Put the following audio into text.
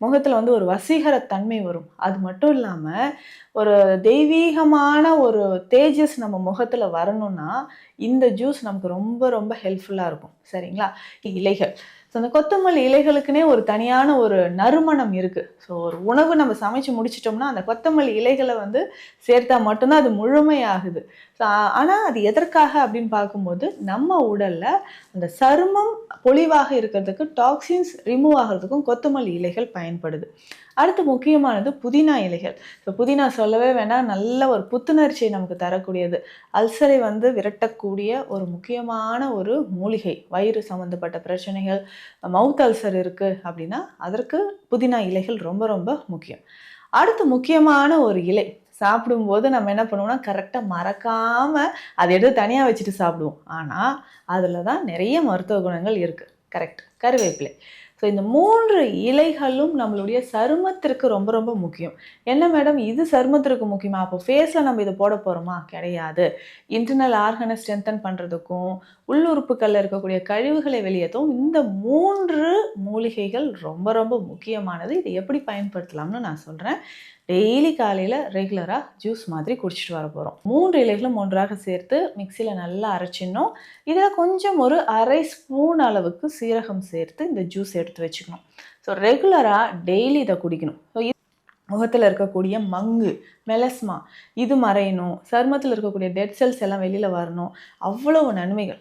முகத்தில் வந்து ஒரு வசீகரத்தன்மை வரும். அது மட்டும் இல்லாமல் ஒரு தெய்வீகமான ஒரு தேஜஸ் நம்ம முகத்தில் வரணும்னா இந்த ஜூஸ் நமக்கு ரொம்ப ரொம்ப ஹெல்ப்ஃபுல்லாக இருக்கும். சரிங்களா? இலைகள், ஸோ அந்த கொத்தமல்லி இலைகளுக்குனே ஒரு தனியான ஒரு நறுமணம் இருக்குது. ஸோ ஒரு உணவு நம்ம சமைச்சு முடிச்சிட்டோம்னா அந்த கொத்தமல்லி இலைகளை வந்து சேர்த்தா மட்டும்தான் அது முழுமையாகுது. ஸோ ஆனால் அது எதற்காக அப்படின்னு பார்க்கும்போது நம்ம உடலில் அந்த சருமம் பொலிவாக இருக்கிறதுக்கு, டாக்ஸின்ஸ் ரிமூவ் ஆகிறதுக்கும் கொத்தமல்லி இலைகள் பயன்படுது. அடுத்து முக்கியமானது புதினா இலைகள். ஸோ புதினா சொல்லவே வேண்டாம், நல்ல ஒரு புத்துணர்ச்சியை நமக்கு தரக்கூடியது. அல்சரை வந்து விரட்டக்கூடிய ஒரு முக்கியமான ஒரு மூலிகை. வயிறு சம்மந்தப்பட்ட பிரச்சனைகள், மவுத் அல்சர் இருக்குது அப்படின்னா அதற்கு புதினா இலைகள் ரொம்ப ரொம்ப முக்கியம். அடுத்து முக்கியமான ஒரு இலை, சாப்பிடும்போது நம்ம என்ன பண்ணுவோம்னா கரெக்டாக மறக்காமல் அதை எடுத்து தனியாக வச்சுட்டு சாப்பிடுவோம். ஆனால் அதில் தான் நிறைய மருத்துவ குணங்கள் இருக்குது. கரெக்ட், கருவேப்பிலை. ஸோ இந்த 3 இலைகளும் நம்மளுடைய சருமத்திற்கு ரொம்ப ரொம்ப முக்கியம். என்ன மேடம் இது சருமத்திற்கு முக்கியமா? அப்போ ஃபேஸில் நம்ம இதை போட போகிறோமா? கிடையாது. இன்டர்னல் ஆர்கனை ஸ்ட்ரென்தன் பண்ணுறதுக்கும், உள்ளுறுப்புகளில் இருக்கக்கூடிய கழிவுகளை வெளியேற்றவும் இந்த 3 மூலிகைகள் ரொம்ப ரொம்ப முக்கியமானது. இதை எப்படி பயன்படுத்தலாம்னு நான் சொல்கிறேன். டெய்லி காலையில் ரெகுலராக ஜூஸ் மாதிரி குடிச்சிட்டு வர போகிறோம். 3 இலைகளும் ஒன்றாக சேர்த்து மிக்சியில் நல்லா அரைச்சிடணும். இதில் கொஞ்சம் ஒரு அரை ஸ்பூன் அளவுக்கு சீரகம் சேர்த்து இந்த ஜூஸ் எடுத்து வச்சுக்கணும். ஸோ ரெகுலராக டெய்லி இதை குடிக்கணும். ஸோ முகத்தில் இருக்கக்கூடிய மங்கு, மெலஸ்மா இது மறையணும், சருமத்தில் இருக்கக்கூடிய டெட் செல்ஸ் எல்லாம் வெளியில் வரணும். அவ்வளவு நன்மைகள்.